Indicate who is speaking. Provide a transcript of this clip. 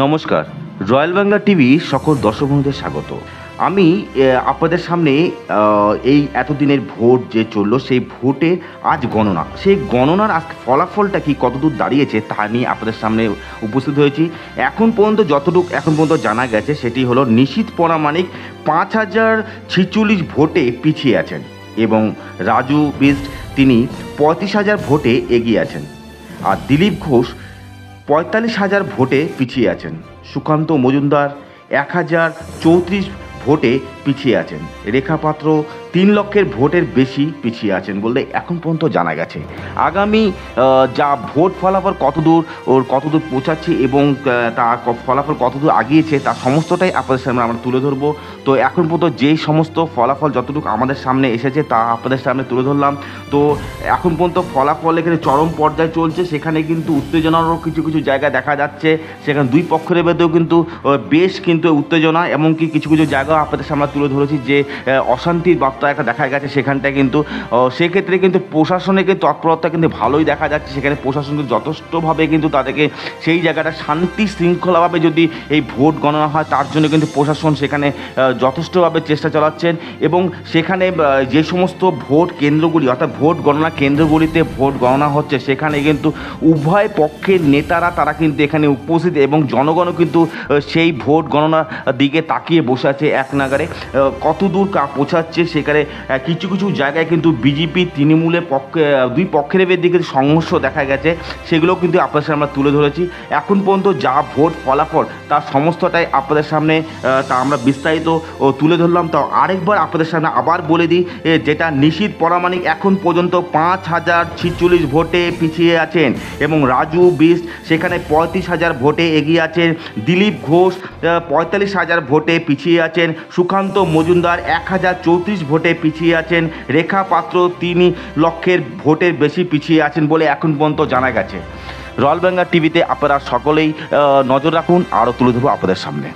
Speaker 1: নমস্কার, royal Bangla TV সকল দর্শক বন্ধুদের স্বাগত। আমি আপনাদের সামনে এই এতদিনের ভোট যে চললো সেই ভোটে আজ গণনা, সেই গণনার আজ ফলাফলটা কি কতদূর দাঁড়িয়েছে তা নিয়ে আপনাদের সামনে উপস্থিত হয়েছি। এখন পর্যন্ত জানা গেছে সেটি হলো নিশীথ পরামানিক 5046 ভোটে পিছিয়ে আছেন এবং রাজু বিস্ট তিনি 35,000 ভোটে এগিয়ে আছেন, আর দিলীপ ঘোষ 45,000 ভোটে পিছিয়ে আছেন। সুকান্ত মজুমদার 1,034 ভোটে পিছিয়ে আছেন। রেখা পাত্র 3 লক্ষের ভোটের বেশি পিছিয়ে আছেন বলে এখন পর্যন্ত জানা গেছে। আগামী যা ভোট ফলাফল কতদূর পৌঁছাচ্ছে এবং তা ফলাফল কতদূর আগিয়েছে তা সমস্তটাই আপনাদের সামনে আমরা তুলে ধরবো। তো এখন পর্যন্ত যেই সমস্ত ফলাফল যতটুকু আমাদের সামনে এসেছে তা আপনাদের সামনে তুলে ধরলাম। তো এখন পর্যন্ত ফলাফল এখানে চরম পর্যায়ে চলছে, সেখানে কিন্তু উত্তেজনারও কিছু জায়গা দেখা যাচ্ছে। সেখানে দুই পক্ষের ভেতরেও কিন্তু বেশ উত্তেজনা, এমনকি কিছু জায়গা আপনাদের সামনে তুলে ধরেছি যে অশান্তির বার্তা একটা দেখা গেছে সেখানটায়। কিন্তু সেক্ষেত্রে কিন্তু প্রশাসনের তৎপরতা কিন্তু ভালোই দেখা যাচ্ছে। সেখানে প্রশাসন কিন্তু যথেষ্টভাবে কিন্তু তাদেরকে সেই জায়গাটা শান্তি শৃঙ্খলাভাবে যদি এই ভোট গণনা হয় তার জন্য কিন্তু প্রশাসন সেখানে যথেষ্টভাবে চেষ্টা চালাচ্ছেন। এবং সেখানে যে সমস্ত ভোট কেন্দ্রগুলি অর্থাৎ ভোট গণনা কেন্দ্রগুলিতে ভোট গণনা হচ্ছে সেখানে কিন্তু উভয় পক্ষের নেতারা তারা কিন্তু এখানে উপস্থিত এবং জনগণও কিন্তু সেই ভোট গণনার দিকে তাকিয়ে বসে আছে এক নাগারে। কতদূর পৌঁছাচ্ছে সেখানে কিছু জায়গায় কিন্তু বিজেপি তৃণমূলের দুই পক্ষের দিকে সংঘর্ষ দেখা গেছে, সেগুলো কিন্তু আপনাদের সামনে আমরা তুলে ধরেছি। এখন পর্যন্ত যা ভোট ফলাফল তার সমস্তটাই আপনাদের সামনে তা আমরা বিস্তারিত তুলে ধরলাম। তাও আরেকবার আপনাদের সামনে আবার বলে দিই, যেটা নিশীথ পরামানিক এখন পর্যন্ত 5,046 ভোটে পিছিয়ে আছেন এবং রাজু বিস্ট সেখানে 35,000 ভোটে এগিয়ে আছেন। দিলীপ ঘোষ 45,000 ভোটে পিছিয়ে আছেন। সুকান্ত মজুমদার 1,034 ভোটে পিছিয়ে আছেন। রেখা পাত্র 3 লক্ষের ভোটের বেশি পিছিয়ে আছেন বলে এখন পর্যন্ত জানা গেছে। রয়্যাল বাংলা টিভিতে আপনারা সকলেই নজর রাখুন, আরও তুলে ধরবো আপনাদের সামনে।